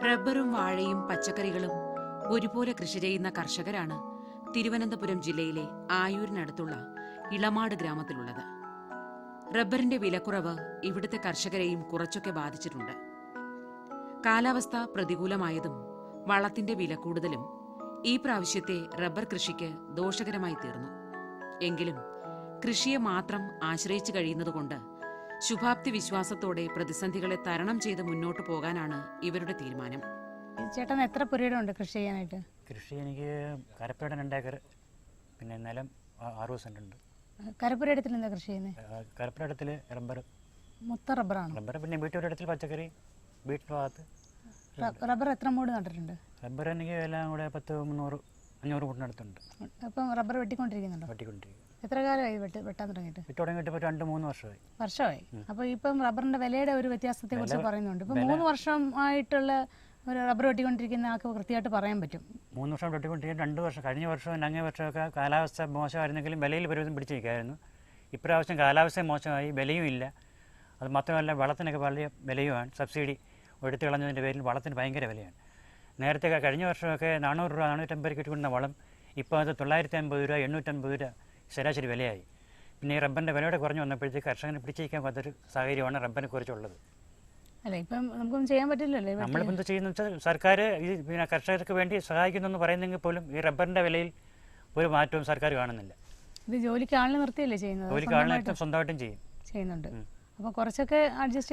റബ്ബറും വാഴയും പച്ചക്കറികളും ഒരുപോലെ കൃഷി ചെയ്യുന്ന കർഷകരാണ് തിരുവനന്തപുരം ജില്ലയിലെ ആയൂരിനടുത്തുള്ള ഇളമാട് ഗ്രാമത്തിലുള്ളത്. റബ്ബറിന്റെ വിലക്കുറവ് ഇവിടുത്തെ കർഷകരെയും കുറച്ചൊക്കെ ബാധിച്ചിട്ടുണ്ട്. കാലാവസ്ഥ പ്രതികൂലമായതും വളത്തിന്റെ വില കൂടുതലും ഈ പ്രാവശ്യത്തെ റബ്ബർ കൃഷിക്ക് ദോഷകരമായി തീർന്നു. എങ്കിലും കൃഷിയെ മാത്രം ആശ്രയിച്ചു കഴിയുന്നതുകൊണ്ട് ശുഭാപ്തി വിശ്വാസത്തോടെ പ്രതിസന്ധികളെ തരണം ചെയ്ത് മുന്നോട്ട് പോകാനാണ് ഇവരുടെ തീരുമാനം. ചേട്ടൻ എത്ര പുരയിടമുണ്ട് കൃഷി ചെയ്യാനായിട്ട്? കൃഷി എനിക്ക് കരപ്പുര 2 ഏക്കർ, പിന്നെ നിലം 60 സെന്റ് ഉണ്ട്. കരപ്പുരയിടത്തിൽ എന്താ കൃഷി ചെയ്യുന്നത്? കരപ്പുരയിടത്തിൽ റബ്ബർ. മൊത്തം റബ്ബറാണ്? റബ്ബർ, പിന്നെ വീട്ടുപുരയിടത്തിൽ പച്ചക്കറി, വീട്ടിൽ ഭാഗത്ത്. റബ്ബർ എത്ര മൂട് നട്ടിട്ടുണ്ട്? റബ്ബർ എനിക്ക് എല്ലാം കൂടെ 10, 300, 500 കൂട്ടിനടുത്തുണ്ട്. അപ്പം റബ്ബർ വെട്ടിക്കൊണ്ടിരിക്കുന്നുണ്ടോ? വെട്ടിക്കൊണ്ടിരിക്കും. എത്ര കാലമായി വെട്ടാൻ തുടങ്ങിയിട്ട്? വെട്ടി തുടങ്ങിയിട്ട് ഇപ്പോൾ 2-3 വർഷമായി. അപ്പോൾ ഇപ്പം റബ്ബറിന്റെ വിലയുടെ ഒരു വ്യത്യാസത്തെ കുറിച്ച് പറയുന്നുണ്ട്. ഇപ്പം 3 വർഷമായിട്ടുള്ള ഒരു റബ്ബർ വെട്ടിക്കൊണ്ടിരിക്കുന്ന ആൾക്ക് കൃത്യമായിട്ട് പറയാൻ പറ്റും. 3 വർഷം വെട്ടിക്കൊണ്ടിരിക്കും. 2 വർഷം, കഴിഞ്ഞ വർഷവും അങ്ങേ വർഷമൊക്കെ കാലാവസ്ഥ മോശമായിരുന്നെങ്കിലും വിലയിൽ പരിമിതം പിടിച്ചു നിൽക്കായിരുന്നു. ഇപ്രാവശ്യം കാലാവസ്ഥ മോശമായി, വിലയും ഇല്ല. അത് മാത്രമല്ല വളത്തിനൊക്കെ വലിയ വിലയുമാണ്. സബ്സിഡി എടുത്തു കളഞ്ഞതിൻ്റെ പേരിൽ വളത്തിന് ഭയങ്കര വിലയാണ്. നേരത്തെ കഴിഞ്ഞ വർഷമൊക്കെ 400 രൂപ 450 കിട്ടിക്കൊണ്ടിരുന്ന വളം ഇപ്പോൾ അത് 950 രൂപ 850 രൂപ ശരാശരി വിലയായി. പിന്നെ ഈ റബ്ബറിൻ്റെ വിലയോടെ കുറഞ്ഞു വന്നപ്പോഴത്തേക്ക് കർഷകനെ പിടിച്ചിരിക്കാൻ പറ്റാത്തൊരു സാഹചര്യമാണ് റബ്ബറിനെ കുറിച്ചുള്ളത്. അല്ല, ഇപ്പം നമുക്കൊന്നും ചെയ്യാൻ പറ്റില്ലല്ലോ. നമ്മളിപ്പോൾ എന്താ ചെയ്യുന്നത് വെച്ചാൽ സർക്കാർ ഈ പിന്നെ കർഷകർക്ക് വേണ്ടി സഹായിക്കുന്നെന്ന് പറയുന്നെങ്കിൽ പോലും ഈ റബ്ബറിൻ്റെ വിലയിൽ ഒരു മാറ്റവും സർക്കാർ കാണുന്നില്ല. ഇത് ജോലിക്ക് ആളിനെ നിർത്തിയല്ലേ ചെയ്യുന്നത്? ജോലിക്ക് ആളിനെ സ്വന്തമായിട്ടും ചെയ്യുന്നുണ്ട്. അപ്പോൾ കുറച്ചൊക്കെ അഡ്ജസ്റ്റ്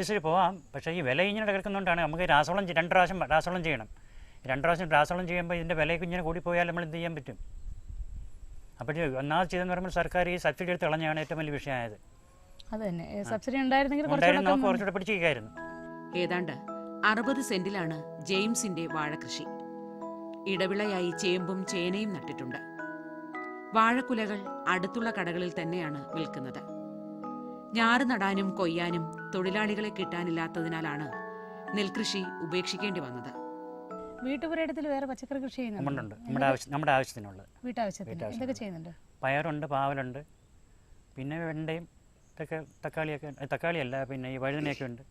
ചെയ്ത് പോകാം. പക്ഷേ ഈ വില ഇങ്ങനെ കിടക്കുന്നതുകൊണ്ടാണ് നമുക്ക് 2 പ്രാവശ്യം രാസവളം ചെയ്യണം. 2 പ്രാവശ്യം രാസവളം ചെയ്യുമ്പോൾ ഇതിൻ്റെ വിലയ്ക്ക് ഇങ്ങനെ കൂടിപ്പോയാൽ നമ്മൾ എന്ത് ചെയ്യാൻ പറ്റും? അപ്പോൾ ഒന്നാമത് ചെയ്തെന്ന് പറയുമ്പോൾ സർക്കാർ ഈ സബ്സിഡി എടുത്ത് കളഞ്ഞാണ് ഏറ്റവും വലിയ വിഷയമായത്. അത് തന്നെ, സബ്സിഡി ഉണ്ടായിരുന്നെങ്കിൽ കുറച്ചുകൂടെ പിടിച്ചിരിക്കായിരുന്നു. ഏതാണ്ട് 60 സെന്റിലാണ് ജെയിംസിന്റെ വാഴകൃഷി. ഇടവിളയായി ചേമ്പും ചേനയും നട്ടിട്ടുണ്ട്. വാഴക്കുലകൾ അടുത്തുള്ള കടകളിൽ തന്നെയാണ് വിൽക്കുന്നത്. ഞാറ് നടാനും കൊയ്യാനും തൊഴിലാളികളെ കിട്ടാനില്ലാത്തതിനാലാണ് നെൽകൃഷി ഉപേക്ഷിക്കേണ്ടി വന്നത്. വീട്ടുപുരയിടത്തിൽ വേറെ പച്ചക്കറി കൃഷി ചെയ്യുന്നുണ്ട്? നമ്മുടെ ആവശ്യത്തിനുള്ളത്. വീട്ടാവശ്യത്തിന് എന്തൊക്കെ ചെയ്യുന്നുണ്ട്? പയറുണ്ട്, പാവലുണ്ട്, പിന്നെ വെണ്ടയും തക്കാളിയല്ല, പിന്നെ ഈ വഴുതനയൊക്കെ ഉണ്ട്.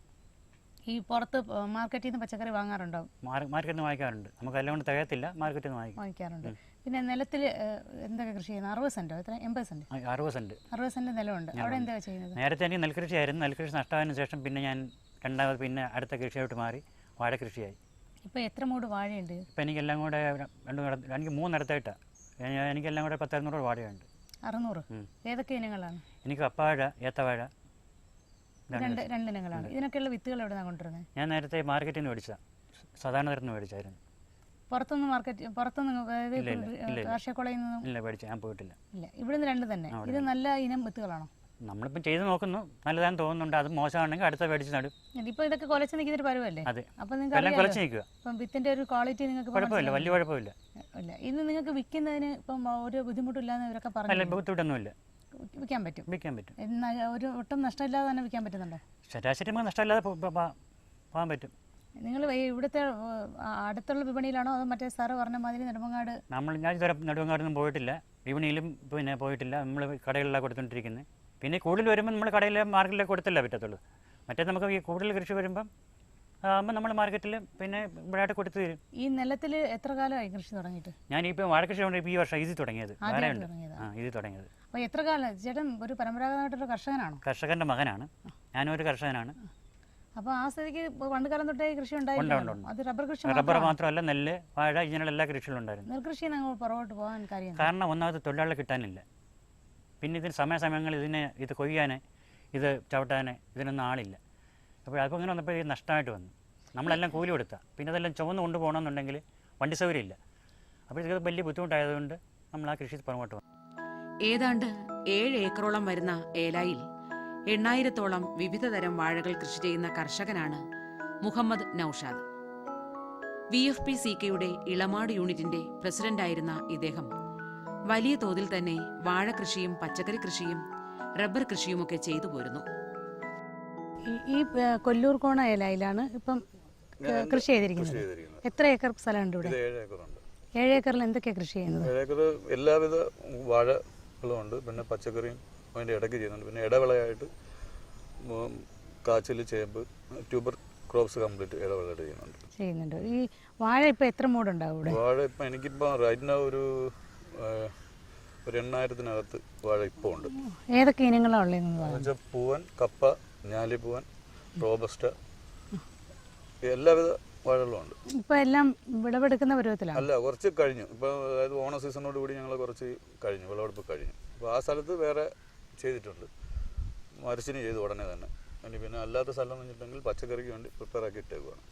ഈ പുറത്ത് മാർക്കറ്റിൽ നിന്ന് പച്ചക്കറി വാങ്ങാറുണ്ടോ? മാർക്കറ്റിൽ നിന്ന് വാങ്ങിക്കാറുണ്ട്. നമുക്ക് എല്ലാം കൊണ്ട് തികയത്തില്ല, മാർക്കറ്റിൽ നിന്ന് വാങ്ങിക്കാറുണ്ട്. പിന്നെ നിലത്തിൽ എന്തൊക്കെ കൃഷി ചെയ്യുന്നത്? 60 സെന്റോ? എത്ര? 80 സെന്റ്? 60 സെന്റ് നിലമുണ്ട്. അവിടെ എന്താ ചെയ്യുന്നത്? നേരത്തെ എനിക്ക് നെൽകൃഷി ആയിരുന്നു. നെൽകൃഷി നഷ്ടമായതിനു ശേഷം പിന്നെ ഞാൻ രണ്ടാമത് പിന്നെ അടുത്ത കൃഷിയായിട്ട് മാറി വാഴ കൃഷിയായി. ഇപ്പോൾ എത്ര മൂട് വാഴയുണ്ട്? ഇപ്പം എനിക്കെല്ലാം കൂടെ എനിക്ക് 3 ഇടത്തായിട്ടാണ്. എനിക്കെല്ലാം കൂടെ 10-600 വാഴയുണ്ട്. 600? ഏതൊക്കെ ഇനങ്ങളാണ്? എനിക്ക് കപ്പവാഴ, ഏത്തവാഴ, 2 ഇനങ്ങളാണ്. ഇതിനൊക്കെയുള്ള വിത്തുകൾ എവിടെ നിന്നാണ് കൊണ്ടുവരുന്നത്? ഞാൻ നേരത്തെ മാർക്കറ്റിൽ നിന്ന് മേടിച്ചതാണ്. സാധാരണ തരത്തിൽ നിന്ന് മേടിച്ചായിരുന്നു. പുറത്തുനിന്ന് കാർഷിക കോളേജിൽ നിന്നും? ഇല്ല, മേടിച്ചു ഞാൻ പോയിട്ടില്ല. ഇല്ല, ഇവിടുന്ന് 2 തന്നെ. ഇത് നല്ല ഇനം വിത്തുകളാണോ? നമ്മളിപ്പം ചെയ്ത് നോക്കുന്നു, നല്ലതാണെന്ന് തോന്നുന്നുണ്ട്. അത് മോശമാണെങ്കിൽ അടുത്ത മേടിച്ച് നടും. ഇപ്പോൾ ഇതൊക്കെ കൊലച്ച് നിൽക്കുന്നൊരു പരുവല്ലേ? അതെ, അപ്പം നിങ്ങൾക്ക് കൊലച്ച് നിൽക്കുക. ഇപ്പം വിത്തിൻ്റെ ഒരു ക്വാളിറ്റി നിങ്ങൾക്ക് കുഴപ്പമില്ല, വലിയ കുഴപ്പമില്ല. ഇല്ല, ഇന്ന് നിങ്ങൾക്ക് വിൽക്കുന്നതിന് ഇപ്പം ഒരു ബുദ്ധിമുട്ടില്ലാന്ന് ഇവരൊക്കെ പറഞ്ഞു. ബുദ്ധിമുട്ടൊന്നുമില്ല, വിൽക്കാൻ പറ്റും. ഒരു ഒട്ടും നഷ്ടമില്ലാതെ തന്നെ വിൽക്കാൻ പറ്റുന്നുണ്ടോ? ശരാശരി നമുക്ക് നഷ്ടമില്ലാതെ പോകാൻ പറ്റും. നിങ്ങൾ ഇവിടുത്തെ അടുത്തുള്ള വിപണിയിലാണോ അതോ മറ്റേ സാറ് പറഞ്ഞ മാതിരി നെടുമങ്ങാട്? ഞാൻ ഇതുവരെ നെടുമങ്ങാടൊന്നും പോയിട്ടില്ല, വിപണിയിലും പിന്നെ പോയിട്ടില്ല. നമ്മൾ കടകളിലാണ് കൊടുത്തുകൊണ്ടിരിക്കുന്നത്. പിന്നെ കൂടുതൽ വരുമ്പോൾ നമ്മൾ കടയിലെ മാർക്കറ്റിലേക്ക് കൊടുത്തല്ലേ പറ്റത്തുള്ളൂ. മറ്റേ നമുക്ക് ഈ കൂടുതൽ കൃഷി വരുമ്പം ആകുമ്പോൾ നമ്മൾ മാർക്കറ്റിൽ പിന്നെ ഇവിടെയായിട്ട് കൊടുത്തു തരും. ഈ നിലത്തിൽ എത്ര കാലമായി കൃഷി തുടങ്ങിയിട്ട്? ഞാനിപ്പോൾ വാഴ കൃഷി കൊണ്ട് ഈ വർഷം ഇത് തുടങ്ങിയത്. അപ്പോൾ എത്ര കാലം? ചേട്ടൻ ഒരു പരമ്പരാഗതമായിട്ടൊരു കർഷകനാണോ? കർഷകൻ്റെ മകനാണ്, ഞാനൊരു കർഷകനാണ്. അപ്പോൾ ആ സ്ഥിതിക്ക് പണ്ട് കാലം തൊട്ടേ കൃഷി ഉണ്ടായിരുന്നു. അത് റബ്ബർ കൃഷി? റബ്ബർ മാത്രമല്ല, നെല്ല്, വാഴ, ഇങ്ങനെയുള്ള എല്ലാ കൃഷികളും ഉണ്ടായിരുന്നു. നെൽകൃഷി ഞങ്ങൾ പുറകോട്ട് പോകാൻ കാര്യം കാരണം ഒന്നാമത് തൊഴിലാളികളെ കിട്ടാനില്ല. പിന്നെ ഇതിന് സമയങ്ങളിൽ ഇത് കൊയ്യാൻ, ഇത് ചവിട്ടാൻ ഇതിനൊന്നും ആളില്ല. അപ്പോൾ അപ്പോൾ ഇങ്ങനെ വന്നപ്പോൾ ഇത് നഷ്ടമായിട്ട് വന്നു. നമ്മളെല്ലാം കൂലി കൊടുത്താൽ പിന്നെ അതെല്ലാം ചുവന്ന് കൊണ്ടുപോകണമെന്നുണ്ടെങ്കിൽ വണ്ടി സൗകര്യമില്ല. അപ്പോൾ ഇത് വലിയ ബുദ്ധിമുട്ടായതുകൊണ്ട് നമ്മൾ ആ കൃഷി പുറകോട്ട് വന്നു. ഏതാണ്ട് 7 ഏക്കറോളം വരുന്ന ഏലായിൽ 8000-ഓളം വിവിധ തരം വാഴകൾ കൃഷി ചെയ്യുന്ന കർഷകനാണ് മുഹമ്മദ് നൌഷാദ്. VFP-CKയുടെ ഇളമാട് യൂണിറ്റിന്റെ പ്രസിഡന്റായിരുന്ന ഇദ്ദേഹം വലിയ തോതിൽ തന്നെ വാഴ കൃഷിയും പച്ചക്കറി കൃഷിയും റബ്ബർ കൃഷിയുമൊക്കെ ചെയ്തു പോരുന്നു. ഈ കൊല്ലൂർകോണ ഏലായിലാണ് ഇപ്പം കൃഷി ചെയ്തിരിക്കുന്നത്. എത്ര ഏക്കർ സ്ഥലമുണ്ട് ഇവിടെ? 7 ഏക്കറുണ്ട്. 7 ഏക്കറിൽ എന്തൊക്കെയാണ് കൃഷി ചെയ്യുന്നത്? 7 ഏക്കർ എല്ലാവിധ വാഴകളുമുണ്ട്, പിന്നെ പച്ചക്കറിയും അതിൻ്റെ ഇടയ്ക്ക് ചെയ്യുന്നുണ്ട്. പിന്നെ ഇടവിളയായിട്ട് കാച്ചിൽ, ചേമ്പ്, ട്യൂബർ ക്രോപ്സ് കംപ്ലീറ്റ് ഇടവിളയായിട്ട് ചെയ്യുന്നുണ്ട്. ഈ വാഴ ഇപ്പോൾ എത്ര മൂടുണ്ടാവും ഇവിടെ? വാഴ ഇപ്പം എനിക്കിപ്പോൾ റൈറ്റ് ഒരു 8,000-നകത്ത് വാഴ ഇപ്പോൾ ഉണ്ട്. ഏതൊക്കെ ഇനങ്ങളാണ് ഉള്ളത്? പൂവൻ, കപ്പ, ഞാലിപ്പൂവൻ, റോബസ്റ്റ, എല്ലാവിധ വാഴകളും ഉണ്ട്. ഇപ്പോൾ എല്ലാം വിളവെടുക്കുന്ന പരുവത്തിലാണ്? അല്ല, കുറച്ച് കഴിഞ്ഞു. ഇപ്പോൾ അതായത് ഓണ സീസണോട് കൂടി ഞങ്ങൾ കുറച്ച് കഴിഞ്ഞു, വിളവെടുപ്പ് കഴിഞ്ഞു. അപ്പോൾ ആ സ്ഥലത്ത് വേറെ ചെയ്തിട്ടുണ്ട്, മരച്ചിന് ചെയ്തു ഉടനെ തന്നെ. ഇനി പിന്നെ അല്ലാത്ത സ്ഥലം എന്ന് വെച്ചിട്ടുണ്ടെങ്കിൽ പച്ചക്കറിക്ക് വേണ്ടി പ്രിപ്പയർ ആക്കി ഇട്ടേക്കുവാണ്.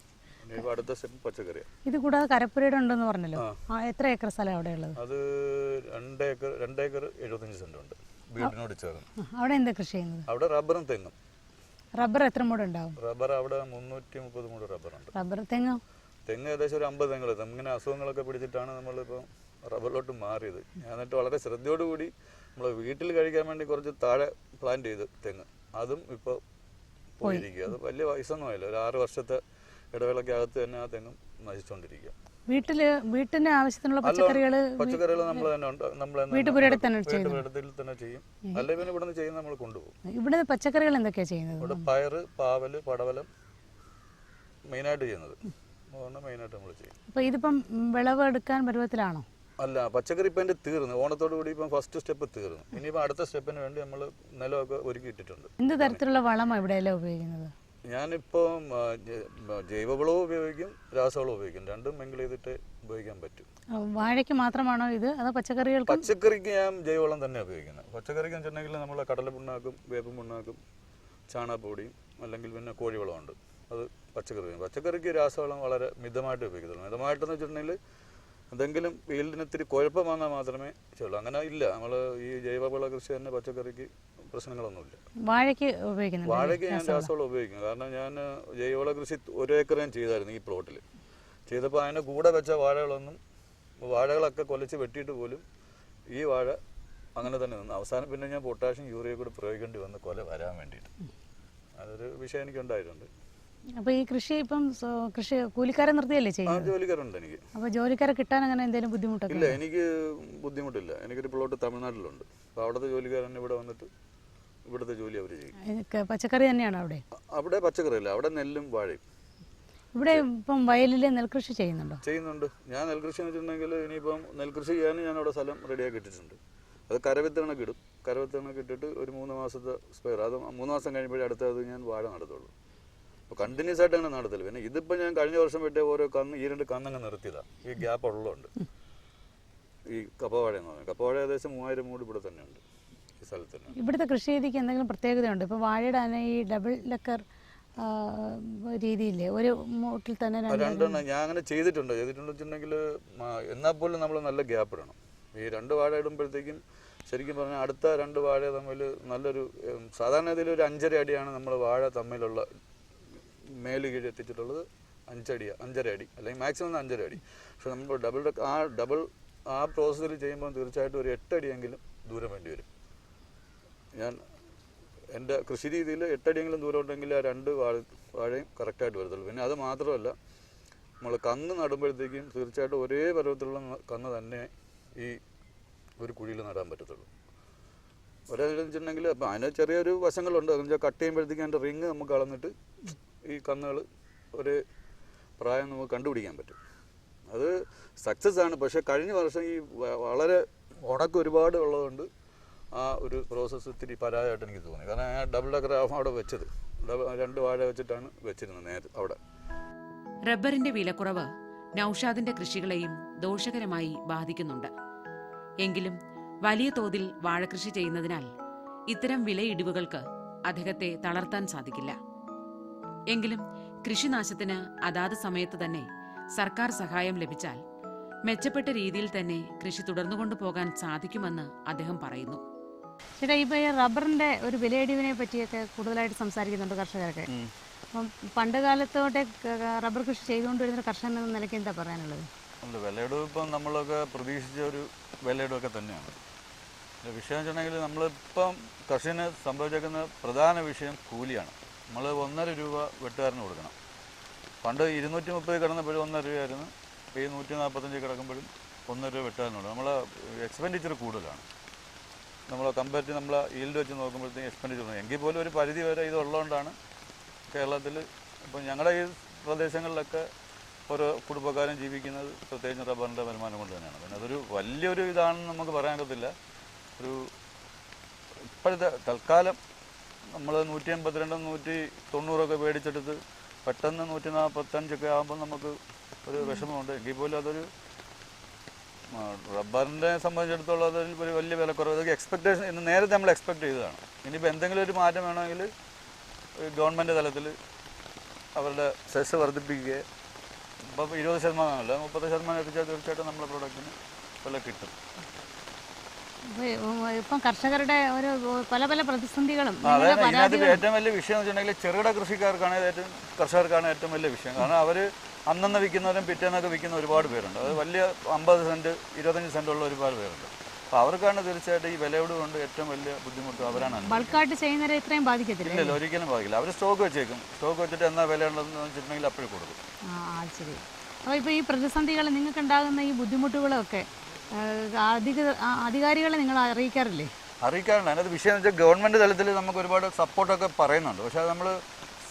ഇനി അടുത്ത സ്റ്റെപ്പ് പച്ചക്കറിയാണ്. ഇത് കൂടാതെ കരപ്പുരയുടെ ഉണ്ടെന്ന് പറഞ്ഞല്ലോ, എത്ര ഏക്കർ സ്ഥലം അവിടെ ഉള്ളത്? അത് 2 ഏക്കർ 75 സെന്റ് ഉണ്ട്, വീടിനോട് ചേർന്ന്. അവിടെ എന്താ കൃഷി ചെയ്യുന്നത്? അവിടെ റബ്ബറും തെങ്ങും. റബ്ബർ എത്ര മൂട് ഉണ്ടാവും? റബ്ബർ അവിടെ 330 മൂട് റബ്ബറുണ്ട്. റബ്ബർ തെങ്ങോ? തെങ്ങ് ഏകദേശം ഒരു 50 തെങ്ങുകൾ. തെങ്ങിങ്ങനെ അസുഖങ്ങളൊക്കെ പിടിച്ചിട്ടാണ് നമ്മളിപ്പോൾ റബ്ബറിലോട്ട് മാറിയത്. ഞാൻ എന്നിട്ട് വളരെ ശ്രദ്ധയോടുകൂടി നമ്മൾ വീട്ടിൽ കഴിക്കാൻ വേണ്ടി കുറച്ച് താഴെ പ്ലാന്റ് ചെയ്ത് തെങ്ങ്, അതും ഇപ്പോൾ പോയിരിക്കുക. അത് വലിയ വയസ്സൊന്നും ആയില്ല, ഒരു 6 വർഷത്തെ ഇടവേളയ്ക്ക് അകത്ത് തന്നെ ആ തെങ്ങും നശിച്ചുകൊണ്ടിരിക്കുക. വീട്ടിന് ആവശ്യത്തിനുള്ള പച്ചക്കറികൾ നമ്മൾ തന്നെ വീട്ടുപുരത്തിൽ തന്നെ ചെയ്യും. അല്ലെങ്കിൽ പിന്നെ ഇവിടെ നിന്ന് ചെയ്യുന്ന നമ്മൾ കൊണ്ടുപോകും. ഇവിടെ പച്ചക്കറികൾ എന്തൊക്കെയാണ് ചെയ്യുന്നത്? ഇവിടെ പയറ്, പാവല്, പടവലം മെയിനായിട്ട് ചെയ്യുന്നത്. മെയിനായിട്ട് നമ്മൾ ചെയ്യും. അപ്പോൾ ഇതിപ്പം വിളവെടുക്കാൻ പരുവത്തിലാണോ? അല്ല, പച്ചക്കറി ഇപ്പം എൻ്റെ തീർന്നു. ഓണത്തോടു കൂടി ഇപ്പം ഫസ്റ്റ് സ്റ്റെപ്പ് തീർന്നു. ഇനിയിപ്പോൾ അടുത്ത സ്റ്റെപ്പിന് വേണ്ടി നമ്മൾ നിലമൊക്കെ ഒരുക്കിയിട്ടിട്ടുണ്ട്. എന്ത് തരത്തിലുള്ള വളമാണ് ഇവിടെയെല്ലാം ഉപയോഗിക്കുന്നത്? ഞാനിപ്പം ജൈവവളവും ഉപയോഗിക്കും, രാസവളവും ഉപയോഗിക്കും. രണ്ടും മിങ്കിൾ ചെയ്തിട്ട് ഉപയോഗിക്കാൻ പറ്റും. വാഴയ്ക്ക് മാത്രമാണോ ഇത്, അതോ പച്ചക്കറികൾക്ക്? പച്ചക്കറിക്ക് ഞാൻ ജൈവവളം തന്നെ ഉപയോഗിക്കുന്നത്. പച്ചക്കറിക്ക് വെച്ചിട്ടുണ്ടെങ്കിൽ നമ്മൾ കടല പിണ്ണാക്കും, വേപ്പും പിണ്ണാക്കും, ചാണകപ്പൊടിയും, അല്ലെങ്കിൽ പിന്നെ കോഴിവളമുണ്ട്, അത് പച്ചക്കറിക്ക് രാസവളം വളരെ മിതമായിട്ട് ഉപയോഗിക്കത്തുള്ളൂ. മിതമായിട്ടെന്ന് വെച്ചിട്ടുണ്ടെങ്കിൽ എന്തെങ്കിലും ഫീൽഡിന് ഇത്തിരി കുഴപ്പം വന്നാൽ മാത്രമേ ചെയ്യുള്ളൂ. അങ്ങനെ ഇല്ല, നമ്മൾ ഈ ജൈവവള കൃഷി തന്നെ പച്ചക്കറിക്ക് പ്രശ്നങ്ങളൊന്നുമില്ല. വാഴയ്ക്ക് ഉപയോഗിക്കുന്നുണ്ട്? വാഴയ്ക്ക് ഞാൻ രാസവളം ഉപയോഗിക്കും. കാരണം ഞാൻ ജൈവവള കൃഷി 1 ഏക്കർ ഞാൻ ചെയ്തായിരുന്നു ഈ പ്ലോട്ടിൽ. ചെയ്തപ്പോൾ അതിൻ്റെ കൂടെ വെച്ച വാഴകളൊക്കെ കൊലച്ച് വെട്ടിയിട്ട് പോലും ഈ വാഴ അങ്ങനെ തന്നെ നിന്ന് അവസാനം പിന്നെ ഞാൻ പൊട്ടാഷ്യം യൂറിയ കൂടെ പ്രയോഗിക്കേണ്ടി വന്ന് കൊല വരാൻ വേണ്ടിയിട്ട്. അതൊരു വിഷയം എനിക്കുണ്ടായിട്ടുണ്ട്. അപ്പോൾ ഈ കൃഷി ഇപ്പം കൂലിക്കാരെ നിർത്തിയല്ലേ ചെയ്യുന്നത്? ജോലിക്കാരുണ്ട് എനിക്ക്. അപ്പോൾ ജോലിക്കാരെ കിട്ടാൻ അങ്ങനെ എന്തെങ്കിലും ബുദ്ധിമുട്ടൊക്കെ? ഇല്ല, എനിക്ക് ബുദ്ധിമുട്ടില്ല. എനിക്കൊരു പ്ലോട്ട് തമിഴ്നാട്ടിലുണ്ട്. അപ്പോൾ അവിടുത്തെ ജോലിക്കാരൻ ഇവിടെ വന്നിട്ട് ഇവിടുത്തെ ജോലി അവർ ചെയ്യും. പച്ചക്കറി തന്നെയാണ് അവിടെ? അവിടെ പച്ചക്കറിയില്ല, അവിടെ നെല്ലും വാഴയും. ഇവിടെ ഇപ്പം വയലിൽ നെൽകൃഷി ചെയ്യുന്നുണ്ടോ? ചെയ്യുന്നുണ്ട്. ഞാൻ നെൽകൃഷി എന്ന് വെച്ചിട്ടുണ്ടെങ്കിൽ ഇനിയിപ്പം നെൽകൃഷി ചെയ്യാൻ ഞാൻ അവിടെ സ്ഥലം റെഡിയാക്കി ഇട്ടിട്ടുണ്ട്. അത് കരവിത്തണക്ക് ഇടും. കരവിത്തണക്ക് ഇട്ടിട്ട് ഒരു 3 മാസത്തെ സ്പെയർ, അത് 3 മാസം കഴിയുമ്പോഴേ അടുത്തത് ഞാൻ വാഴ നടത്തുള്ളൂ. അപ്പോൾ കണ്ടിന്യൂസ് ആയിട്ട് അങ്ങനെ നടത്തില്ല. പിന്നെ ഇതിപ്പോൾ ഞാൻ കഴിഞ്ഞ വർഷം വെട്ടിയ ഓരോ കന്ന്, ഈ 2 കന്നങ്ങ് നിർത്തിയതാണ്. ഈ ഗ്യാപ്പ് ഉള്ളതുകൊണ്ട് ഈ കപ്പവാഴ എന്ന് പറയുന്നത്. കപ്പവാഴ ഏകദേശം 3000 മൂട് ഇവിടെ തന്നെയുണ്ട് ഈ സ്ഥലത്ത് തന്നെ. ഇവിടുത്തെ കൃഷി രീതിക്ക് എന്തെങ്കിലും പ്രത്യേകതയുണ്ട്? ഇപ്പോൾ വാഴയുടെ തന്നെ ഈ ഡബിൾ ലെക്കർ രീതിയില്ലേ, ഒരു മൂട്ടിൽ തന്നെ രണ്ടെണ്ണം ഞാൻ അങ്ങനെ ചെയ്തിട്ടുണ്ട് വെച്ചിട്ടുണ്ടെങ്കിൽ എന്നാൽ പോലും നമ്മൾ നല്ല ഗ്യാപ്പ് ഇടണം. ഈ 2 വാഴ ഇടുമ്പോഴത്തേക്കും ശരിക്കും പറഞ്ഞാൽ അടുത്ത 2 വാഴ തമ്മിൽ നല്ലൊരു, സാധാരണ ഇതിൽ ഒരു 5.5 അടിയാണ് നമ്മൾ വാഴ തമ്മിലുള്ള മേല് കീഴ് എത്തിച്ചിട്ടുള്ളത്. 5.5 അടി അല്ലെങ്കിൽ മാക്സിമം 5.5 അടി. പക്ഷെ നമ്മൾ ഡബിൾ ആ പ്രോസസ്സിൽ ചെയ്യുമ്പോൾ തീർച്ചയായിട്ടും ഒരു 8 അടിയെങ്കിലും ദൂരം വേണ്ടി വരും. ഞാൻ എൻ്റെ കൃഷി രീതിയിൽ 8 അടിയെങ്കിലും ദൂരം ഉണ്ടെങ്കിൽ ആ 2 വാഴയും കറക്റ്റായിട്ട് വരത്തുള്ളൂ. പിന്നെ അത് മാത്രമല്ല, നമ്മൾ കന്ന് നടുമ്പോഴത്തേക്കും തീർച്ചയായിട്ടും ഒരേ പരുവത്തിലുള്ള കന്ന് തന്നെ ഈ ഒരു കുഴിയിൽ നടാൻ പറ്റത്തുള്ളൂ. വെച്ചിട്ടുണ്ടെങ്കിൽ അപ്പം അതിന് ചെറിയൊരു വശങ്ങളുണ്ട്. അതെന്ന് വെച്ചാൽ കട്ട് ചെയ്യുമ്പോഴത്തേക്കും അതിൻ്റെ റിങ് നമുക്ക് കളഞ്ഞിട്ട് ഈ കന്നുകൾ ഒരു പ്രായം നമുക്ക് കണ്ടുപിടിക്കാൻ പറ്റും. അത് സക്സസ് ആണ്. പക്ഷേ കഴിഞ്ഞ വർഷം ഈ വളരെ ഉണക്ക് ഒരുപാട് ഉള്ളതുകൊണ്ട് ആ ഒരു പ്രോസസ്സ് ഇത്തിരി പരാജയമായിട്ട് എനിക്ക് തോന്നി. കാരണം ഞാൻ ഡബിൾ ഡക്കർ അവിടെ വെച്ചത് 2 വാഴ വെച്ചിട്ടാണ് വെച്ചിരുന്നത് നേരത്തെ അവിടെ. റബ്ബറിന്റെ വിലക്കുറവ് നൌഷാദിന്റെ കൃഷികളെയും ദോഷകരമായി ബാധിക്കുന്നുണ്ട്. എങ്കിലും വലിയ തോതിൽ വാഴകൃഷി ചെയ്യുന്നതിനാൽ ഇത്തരം വിലയിടിവുകൾക്ക് അദ്ദേഹത്തെ തളർത്താൻ സാധിക്കില്ല. എങ്കിലും കൃഷിനാശത്തിന് അതാത് സമയത്ത് തന്നെ സർക്കാർ സഹായം ലഭിച്ചാൽ മെച്ചപ്പെട്ട രീതിയിൽ തന്നെ കൃഷി തുടർന്നുകൊണ്ടു പോകാൻ സാധിക്കുമെന്ന് അദ്ദേഹം പറയുന്നു. ചേട്ടാ, ഇപ്പോൾ ഈ റബ്ബറിൻ്റെ ഒരു വിലയിടിവിനെ പറ്റിയൊക്കെ കൂടുതലായിട്ട് സംസാരിക്കുന്നുണ്ട് കർഷകരൊക്കെ. അപ്പം പണ്ട് കാലത്തോടെ റബ്ബർ കൃഷി ചെയ്തുകൊണ്ടിരുന്ന കർഷകൻ എന്ന നിലയ്ക്ക് എന്താ പറയാനുള്ളത്? അല്ല, വിലയിടിവ് ഇപ്പം നമ്മളൊക്കെ പ്രതീക്ഷിച്ച ഒരു വിലയിടിവൊക്കെ തന്നെയാണ്. വിഷയം വെച്ചിട്ടുണ്ടെങ്കിൽ നമ്മളിപ്പം കർഷകന് സംഭവിച്ചേക്കുന്ന പ്രധാന വിഷയം കൂലിയാണ്. നമ്മൾ 1.5 രൂപ വെട്ടുകാരന് കൊടുക്കണം. പണ്ട് 230 കിടന്നപ്പോഴും 1.5 രൂപയായിരുന്നു. ഈ 145 കിടക്കുമ്പോഴും 1.5 രൂപ വെട്ടുകാരനുണ്ട്. നമ്മൾ എക്സ്പെൻഡിച്ചർ കൂടുതലാണ്. നമ്മൾ കമ്പാരിറ്റീവ് നമ്മൾ ഈൽഡ് വെച്ച് നോക്കുമ്പോഴത്തേക്കും എക്സ്പെൻഡിച്ചർ ഉണ്ട്. എങ്കിൽ പോലും ഒരു പരിധി വരെ ഇതുള്ളതുകൊണ്ടാണ് കേരളത്തിൽ അപ്പോൾ ഞങ്ങളുടെ ഈ പ്രദേശങ്ങളിലൊക്കെ ഓരോ കുടുംബക്കാരും ജീവിക്കുന്നത് പ്രത്യേകിച്ച് റബ്ബറിൻ്റെ വരുമാനം കൊണ്ട് തന്നെയാണ്. പിന്നെ അതൊരു വലിയൊരു ഇതാണെന്ന് നമുക്ക് പറയാനൊക്കത്തില്ല. ഒരു ഇപ്പോഴത്തെ തൽക്കാലം നമ്മൾ 182 190 മേടിച്ചെടുത്ത് പെട്ടെന്ന് 145 ആകുമ്പോൾ നമുക്ക് ഒരു വിഷമമുണ്ട്. എങ്കിൽ പോലും അതൊരു റബ്ബറിനെ സംബന്ധിച്ചിടത്തോളം അതിൽ ഒരു വലിയ വിലക്കുറവ്, അതൊക്കെ എക്സ്പെക്റ്റേഷൻ ഇന്ന് നേരത്തെ നമ്മൾ എക്സ്പെക്ട് ചെയ്തതാണ്. ഇനിയിപ്പോൾ എന്തെങ്കിലും ഒരു മാറ്റം വേണമെങ്കിൽ ഗവൺമെൻറ് തലത്തിൽ അവരുടെ സെസ് വർദ്ധിപ്പിക്കുക. ഇപ്പോൾ 20% 30% എത്തിച്ചാൽ തീർച്ചയായിട്ടും നമ്മുടെ പ്രോഡക്റ്റിന് വില കിട്ടും. ഇപ്പം കർഷകരുടെ ഒരു പല പല പ്രതിസന്ധികളും അതായത് ഇതിനകത്ത് ഏറ്റവും വലിയ വിഷയം എന്ന് വെച്ചിട്ടുണ്ടെങ്കിൽ ചെറുകിട കർഷകർക്കാണ് ഏറ്റവും വലിയ വിഷയം. കാരണം അവർ അന്നന്ന് വിൽക്കുന്നവരും പിറ്റേന്നൊക്കെ വിൽക്കുന്ന ഒരുപാട് പേരുണ്ട്. അത് വലിയ 50 സെൻറ്റ് 25 സെൻറ്റ് ഉള്ള ഒരുപാട് പേരുണ്ട്. അപ്പോൾ അവർക്കാണ് തീർച്ചയായിട്ടും ഈ വിലയോട് കൊണ്ട് ഏറ്റവും വലിയ ബുദ്ധിമുട്ട് അവരാണ്. ബൾക്കായിട്ട് ചെയ്യുന്നവരെ ഇത്രയും ബാധിക്കത്തില്ല? ഇല്ല, ഒരിക്കലും ബാധിക്കില്ല. അവർ സ്റ്റോക്ക് വെച്ചേക്കും. സ്റ്റോക്ക് വെച്ചിട്ട് എന്നാ വില ഉണ്ടെന്ന് വെച്ചിട്ടുണ്ടെങ്കിൽ അപ്പോഴും കൊടുക്കും. ശരി. അപ്പോൾ ഇപ്പോൾ ഈ പ്രതിസന്ധികൾ നിങ്ങൾക്കുണ്ടാകുന്ന ഈ ബുദ്ധിമുട്ടുകളൊക്കെ അധികാരികളെ നിങ്ങൾ അറിയിക്കാറില്ലേ? അറിയിക്കാറുണ്ട്. അതിനകത്ത് വിഷയം എന്ന് വെച്ചാൽ ഗവൺമെൻറ് തലത്തിൽ നമുക്ക് ഒരുപാട് സപ്പോർട്ടൊക്കെ പറയുന്നുണ്ട്. പക്ഷേ അത് നമ്മൾ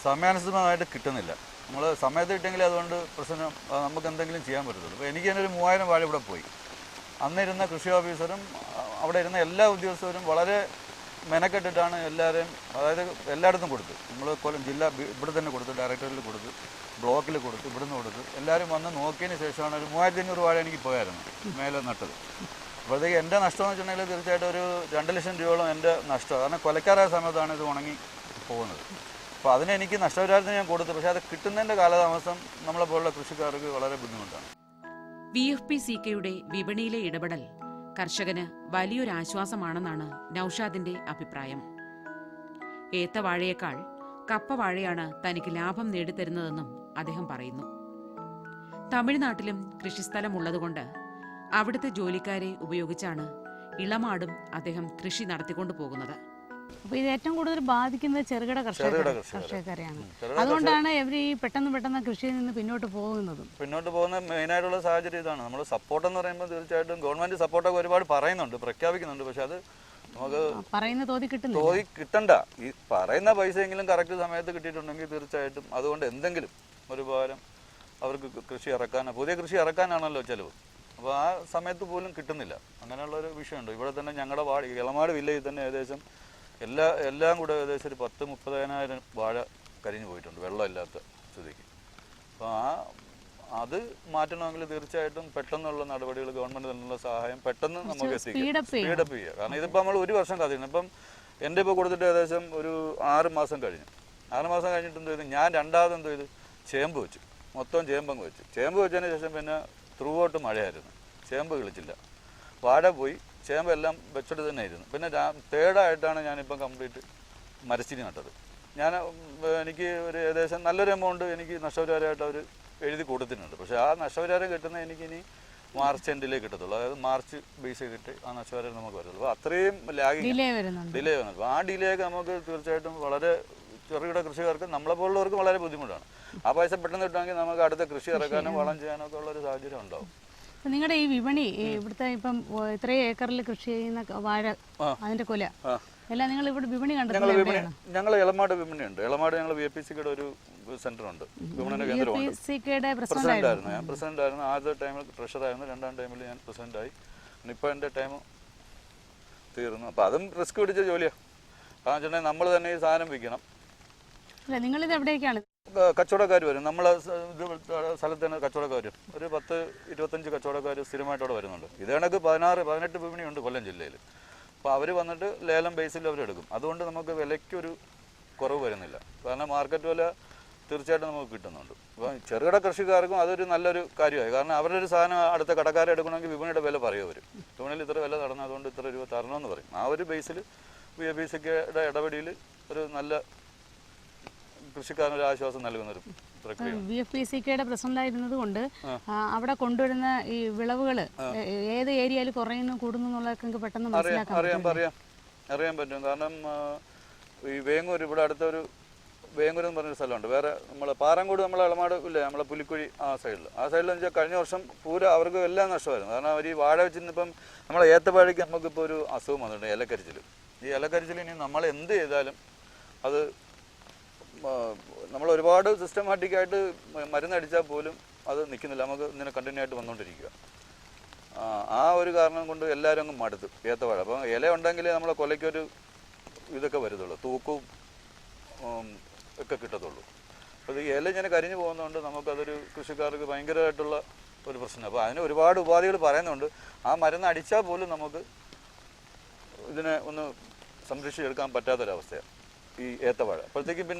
സമയാനുസൃതമായിട്ട് കിട്ടുന്നില്ല. നമ്മൾ സമയത്ത് കിട്ടിയെങ്കിൽ അതുകൊണ്ട് പ്രശ്നം നമുക്ക് എന്തെങ്കിലും ചെയ്യാൻ പറ്റത്തുള്ളൂ. അപ്പോൾ എനിക്ക് തന്നെ ഒരു 3000 വാഴ ഇവിടെ പോയി. അന്നിരുന്ന കൃഷി ഓഫീസറും അവിടെ ഇരുന്ന എല്ലാ ഉദ്യോഗസ്ഥരും വളരെ മെനക്കെട്ടിട്ടാണ് എല്ലാവരെയും, അതായത് എല്ലായിടത്തും കൊടുത്തു. നമ്മൾ കൊല്ലം ജില്ല ഇവിടെ തന്നെ കൊടുത്തു, ഡയറക്ടറിൽ കൊടുത്തു, ബ്ലോക്കിൽ കൊടുത്തു, ഇവിടുന്ന് കൊടുത്തു. എല്ലാവരും വന്ന് നോക്കിയതിന് ശേഷമാണ് ഒരു 3500 വാഴ എനിക്ക് പോയായിരുന്നു മേലെ നട്ടത്. അപ്പോഴത്തേക്ക് എൻ്റെ നഷ്ടം എന്ന് വെച്ചിട്ടുണ്ടെങ്കിൽ തീർച്ചയായിട്ടും ഒരു 2 ലക്ഷം രൂപയോളം എൻ്റെ നഷ്ടം. കാരണം കൊലക്കാരായ സമയത്താണ് ഇത് ഉണങ്ങി പോകുന്നത്. അപ്പോൾ അതിനെനിക്ക് നഷ്ടപരിഹാരത്തിന് ഞാൻ കൊടുത്തു. പക്ഷേ അത് കിട്ടുന്നതിൻ്റെ കാലതാമസം നമ്മളെ പോലുള്ള കൃഷിക്കാർക്ക് വളരെ ബുദ്ധിമുട്ടാണ്. VFPCKയുടെ വിപണിയിലെ ഇടപെടൽ കർഷകന് വലിയൊരാശ്വാസമാണെന്നാണ് നൌഷാദിന്റെ അഭിപ്രായം. ഏത്തവാഴയേക്കാൾ കപ്പവാഴയാണ് തനിക്ക് ലാഭം നേടിത്തരുന്നതെന്നും അദ്ദേഹം പറയുന്നു. തമിഴ്നാട്ടിലും കൃഷിസ്ഥലമുള്ളതുകൊണ്ട് അവിടുത്തെ ജോലിക്കാരെ ഉപയോഗിച്ചാണ് ഇളമാടും അദ്ദേഹം കൃഷി നടത്തിക്കൊണ്ടു പോകുന്നത്. അപ്പോൾ ഇത് ഏറ്റവും കൂടുതൽ ബാധിക്കുന്നത് ചെറുകിട കർഷകരെയാണ്. അതുകൊണ്ടാണ് ഇവർ ഈ പെട്ടെന്ന് കൃഷിയിൽ നിന്ന് പിന്നോട്ട് പോകുന്ന മെയിനായിട്ടുള്ള സാഹചര്യം ഇതാണ്. നമ്മൾ സപ്പോർട്ട് എന്ന് പറയുമ്പോൾ തീർച്ചയായിട്ടും ഗവൺമെൻറ് സപ്പോർട്ടൊക്കെ ഒരുപാട് പറയുന്നുണ്ട്, പ്രഖ്യാപിക്കുന്നുണ്ട്. പക്ഷെ അത് നമുക്ക് പറയുന്ന തോതി കിട്ടണ്ട. ഈ പറയുന്ന പൈസയെങ്കിലും കറക്റ്റ് സമയത്ത് കിട്ടിയിട്ടുണ്ടെങ്കിൽ തീർച്ചയായിട്ടും അതുകൊണ്ട് എന്തെങ്കിലും ഒരു ഉപകാരം അവർക്ക് കൃഷി ഇറക്കാനാണ്, പുതിയ കൃഷി ഇറക്കാനാണല്ലോ ചിലവ്. അപ്പോൾ ആ സമയത്ത് പോലും കിട്ടുന്നില്ല. അങ്ങനെയുള്ളൊരു വിഷയമുണ്ട്. ഇവിടെ തന്നെ ഞങ്ങളുടെ ഇളമാട് വില്ലേജിൽ തന്നെ ഏകദേശം എല്ലാം കൂടെ ഏകദേശം ഒരു 10-30,000 വാഴ കരിഞ്ഞു പോയിട്ടുണ്ട് വെള്ളമില്ലാത്ത സ്ഥിതിക്ക്. അപ്പോൾ അത് മാറ്റണമെങ്കിൽ തീർച്ചയായിട്ടും പെട്ടെന്നുള്ള നടപടികൾ, ഗവൺമെൻറ് തന്നുള്ള സഹായം പെട്ടെന്ന് നമുക്ക് സ്പീഡപ്പ് ചെയ്യുക. കാരണം ഇതിപ്പോൾ നമ്മൾ 1 വർഷം കാത്തിരുന്നു. ഇപ്പം എൻ്റെ ഇപ്പോൾ കൊടുത്തിട്ട് ഏകദേശം ഒരു 6 മാസം കഴിഞ്ഞു. 6 മാസം കഴിഞ്ഞിട്ട് എന്ത് ചെയ്തു, ഞാൻ രണ്ടാമത് എന്ത് ചെയ്തു, ചേമ്പ് വെച്ചു. മൊത്തം ചേമ്പങ്ങ് വെച്ചു. ചേമ്പ് വെച്ചതിന് ശേഷം പിന്നെ ത്രൂ ഔട്ട് മഴയായിരുന്നു, ചേമ്പ് കിളിച്ചില്ല. വാഴ പോയി, ചേമ്പെല്ലാം വെച്ചിട്ട് തന്നെ ആയിരുന്നു. പിന്നെ തേർഡായിട്ടാണ് ഞാനിപ്പം കംപ്ലീറ്റ് മരച്ചീനി നട്ടത്. എനിക്ക് ഒരു ഏകദേശം നല്ലൊരു എമൗണ്ട് എനിക്ക് നഷ്ടപരിഹാരമായിട്ട് അവർ എഴുതി കൊടുത്തിട്ടുണ്ട്. പക്ഷേ ആ നഷ്ടപരിഹാരം കിട്ടുന്നത് എനിക്കിനി മാർച്ച് എൻഡിലേക്ക് കിട്ടത്തുള്ളൂ. അതായത് മാർച്ച് ബേസ് ചെയ്തിട്ട് ആ നഷ്ടപരിഹാരം നമുക്ക് വരുള്ളൂ. അപ്പോൾ അത്രയും ഡിലേ വരുന്നുണ്ട്. അപ്പോൾ ആ ഡിലേക്ക് നമുക്ക് തീർച്ചയായിട്ടും വളരെ ചെറുകിട കൃഷിക്കാർക്ക് നമ്മളെപ്പോലുള്ളവർക്ക് വളരെ ബുദ്ധിമുട്ടാണ്. ആ പൈസ പെട്ടെന്ന് കിട്ടുമെങ്കിൽ നമുക്ക് അടുത്ത കൃഷി ഇറക്കാനും വളം ചെയ്യാനും ഒക്കെ ഉള്ളൊരു സാഹചര്യം ഉണ്ടാവും. നിങ്ങളുടെ ഈ വിപണി ഇവിടുത്തെ ഇപ്പം ഇത്രയും ഏക്കറിൽ കൃഷി ചെയ്യുന്ന വാഴ, അതിന്റെ കൊല എല്ലാം നിങ്ങൾ ഇവിടെ വിപണി കണ്ടെത്തുന്നത്? ഞങ്ങൾ ഇളമാട് വിപണിയുണ്ട്. ഇളമാട് ഞങ്ങൾ VFPCKയുടെ ഒരു സെന്റർ ഉണ്ട്, വിപണന കേന്ദ്രമുണ്ട്. പ്രസിഡന്റായിരുന്നു ഞാൻ. പ്രസിഡന്റായിരുന്നു ആദ്യത്തെ ടൈമിൽ, ട്രഷറായിരുന്നു. 2ാം ടൈമിൽ ഞാൻ പ്രസിഡന്റായി. ഇപ്പോൾ എൻ്റെ ടൈം തീർന്നു. അപ്പോൾ അതും റിസ്ക് പിടിച്ച ജോലിയാണ്. കാരണം വെച്ചിട്ടുണ്ടെങ്കിൽ നമ്മൾ തന്നെ ഈ സാധനം വിൽക്കണം. നിങ്ങളിത് എവിടേക്കാണ്? കച്ചവടക്കാർ വരും. നമ്മളെ സ്ഥലത്ത് തന്നെ കച്ചവടക്കാർ വരും. ഒരു 10-25 കച്ചവടക്കാർ സ്ഥിരമായിട്ട് അവിടെ വരുന്നുണ്ട്. ഇത് കണക്ക് 16-18 വിപണിയുണ്ട് കൊല്ലം ജില്ലയിൽ. അപ്പോൾ അവർ വന്നിട്ട് ലേലം ബേസിൽ അവരെടുക്കും. അതുകൊണ്ട് നമുക്ക് വിലയ്ക്കൊരു കുറവ് വരുന്നില്ല. കാരണം മാർക്കറ്റ് വില തീർച്ചയായിട്ടും നമുക്ക് കിട്ടുന്നുണ്ട്. അപ്പോൾ ചെറുകിട കൃഷിക്കാർക്കും അതൊരു നല്ലൊരു കാര്യമായി. കാരണം അവരുടെ ഒരു സാധനം അടുത്ത കടക്കാരെ എടുക്കണമെങ്കിൽ വിപണിയുടെ വില പറയും അവർ. വിപണിയിൽ ഇത്ര വില നടന്നു, അതുകൊണ്ട് ഇത്ര രൂപ തരണമെന്ന് പറയും. ആ ഒരു ബേസിൽ VFPCKയുടെ ഇടപെടിയിൽ ഒരു നല്ല കൃഷിക്കാരനൊരു ആശ്വാസം നൽകുന്നൊരു പ്രക്രിയ. VFPCKയുടെ പ്രസിഡന്റായിരുന്നത് കൊണ്ട് അവിടെ കൊണ്ടുവരുന്ന ഈ വിളവുകൾ ഏത് ഏരിയയിൽ കുറയുന്നു കൂടുന്നു എന്നുള്ളതൊക്കെ പെട്ടെന്ന് അറിയാൻ പറ്റും. കാരണം ഈ വേങ്ങൂർ, ഇവിടെ അടുത്തൊരു വേങ്ങൂർ എന്ന് പറഞ്ഞൊരു സ്ഥലമുണ്ട്. വേറെ നമ്മളെ പാറങ്കോട്, നമ്മളെ ഇളമാട് ഇല്ലേ, നമ്മളെ പുലിക്കുഴി ആ സൈഡിൽ വെച്ചാൽ കഴിഞ്ഞ വർഷം പൂര അവർക്ക് എല്ലാം നഷ്ടമായിരുന്നു. കാരണം അവർ ഈ വാഴ വെച്ചിരുന്നിപ്പം നമ്മളെ ഏത്തവാഴയ്ക്ക് നമുക്കിപ്പോൾ ഒരു അസുഖം വന്നിട്ടുണ്ട്, ഇലക്കരിച്ചിൽ. ഈ ഇലക്കരിച്ചിൽ ഇനി നമ്മൾ എന്ത് ചെയ്താലും അത് നമ്മൾ ഒരുപാട് സിസ്റ്റമാറ്റിക്കായിട്ട് മരുന്നടിച്ചാൽ പോലും അത് നിൽക്കുന്നില്ല, നമുക്ക് ഇങ്ങനെ കണ്ടിന്യൂ ആയിട്ട് വന്നുകൊണ്ടിരിക്കുക. ആ ഒരു കാരണം കൊണ്ട് എല്ലാവരും അങ്ങ് മടുത്തു ഏത്തവാഴ. അപ്പം ഇല ഉണ്ടെങ്കിൽ നമ്മളെ കൊലയ്ക്കൊരു ഇതൊക്കെ വരുത്തുള്ളൂ, തൂക്കവും ഒക്കെ കിട്ടത്തുള്ളൂ. അപ്പോൾ ഈ ഇല ഇങ്ങനെ കരിഞ്ഞു പോകുന്നതുകൊണ്ട് നമുക്കതൊരു കൃഷിക്കാർക്ക് ഭയങ്കരമായിട്ടുള്ള ഒരു പ്രശ്നം. അപ്പോൾ അതിന് ഒരുപാട് ഉപാധികൾ പറയുന്നുണ്ട്. ആ മരുന്ന് അടിച്ചാൽ പോലും നമുക്ക് ഇതിനെ ഒന്ന് സംരക്ഷിച്ചെടുക്കാൻ പറ്റാത്തൊരവസ്ഥയാണ് ഈ ഏത്തവാഴ. അപ്പോഴത്തേക്കും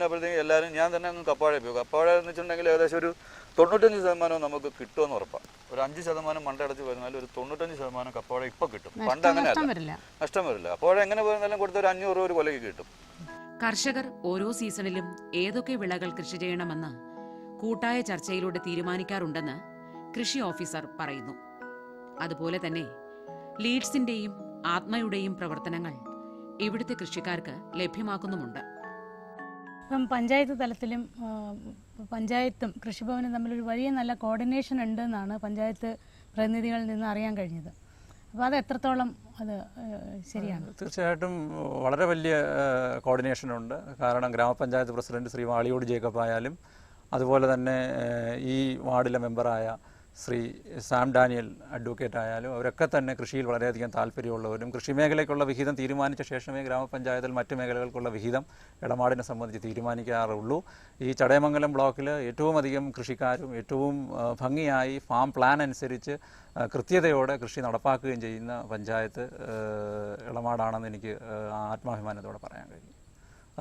എല്ലാവരും, ഞാൻ തന്നെ ഒന്ന് കപ്പാഴ പോകും. കപ്പാഴ എന്ന് വെച്ചിട്ടുണ്ടെങ്കിൽ ഏകദേശം ഒരു 95% നമുക്ക് കിട്ടുമെന്ന് ഉറപ്പാണ്. ഒരു 5% മണ്ട അടച്ച് വരുന്നാലും ഒരു 95% കപ്പാഴ ഇപ്പം കിട്ടും. പണ്ട് അങ്ങനെയല്ല, നഷ്ടം വരില്ല. അപ്പോൾ എങ്ങനെ പോയിരുന്നാലും കൊടുത്ത ഒരു 500 രൂപ ഒരു കൊലയ്ക്ക് കിട്ടും. കർഷകർ ഓരോ സീസണിലും ഏതൊക്കെ വിളകൾ കൃഷി ചെയ്യണമെന്ന് കൂട്ടായ ചർച്ചയിലൂടെ തീരുമാനിക്കാറുണ്ടെന്ന് കൃഷി ഓഫീസർ പറയുന്നു. അതുപോലെ തന്നെ ലീഡ്സിന്റെയും ആത്മയുടെയും പ്രവർത്തനങ്ങൾ ഇവിടുത്തെ കൃഷിക്കാർക്ക് ലഭ്യമാക്കുന്നുമുണ്ട്. ഇപ്പം പഞ്ചായത്ത് തലത്തിലും പഞ്ചായത്തും കൃഷിഭവനും തമ്മിലൊരു വലിയ നല്ല കോർഡിനേഷൻ ഉണ്ടെന്നാണ് പഞ്ചായത്ത് പ്രതിനിധികളിൽ നിന്ന് അറിയാൻ കഴിഞ്ഞത്. അപ്പോൾ അത് എത്രത്തോളം അത് ശരിയാണ്? തീർച്ചയായിട്ടും വളരെ വലിയ കോർഡിനേഷനുണ്ട്. കാരണം ഗ്രാമപഞ്ചായത്ത് പ്രസിഡന്റ് ശ്രീ വാളിയോട് ജേക്കബ് ആയാലും അതുപോലെ തന്നെ ഈ വാർഡിലെ മെമ്പറായ ശ്രീ സാം ഡാനിയൽ അഡ്വക്കേറ്റ് ആയാലും അവരൊക്കെ തന്നെ കൃഷിയിൽ വളരെയധികം താല്പര്യമുള്ളവരും കൃഷി മേഖലയ്ക്കുള്ള വിഹിതം തീരുമാനിച്ച ശേഷമേ ഗ്രാമപഞ്ചായത്തിൽ മറ്റ് മേഖലകൾക്കുള്ള വിഹിതം ഇടപാടിനെ സംബന്ധിച്ച് തീരുമാനിക്കാറുള്ളൂ. ഈ ചടയമംഗലം ബ്ലോക്കിൽ ഏറ്റവും അധികം കൃഷിക്കാരും ഏറ്റവും ഭംഗിയായി ഫാം പ്ലാൻ അനുസരിച്ച് കൃത്യതയോടെ കൃഷി നടപ്പാക്കുകയും ചെയ്യുന്ന പഞ്ചായത്ത് ഇളമാടാണെന്ന് എനിക്ക് ആത്മാഭിമാനത്തോടെ പറയാൻ കഴിയും.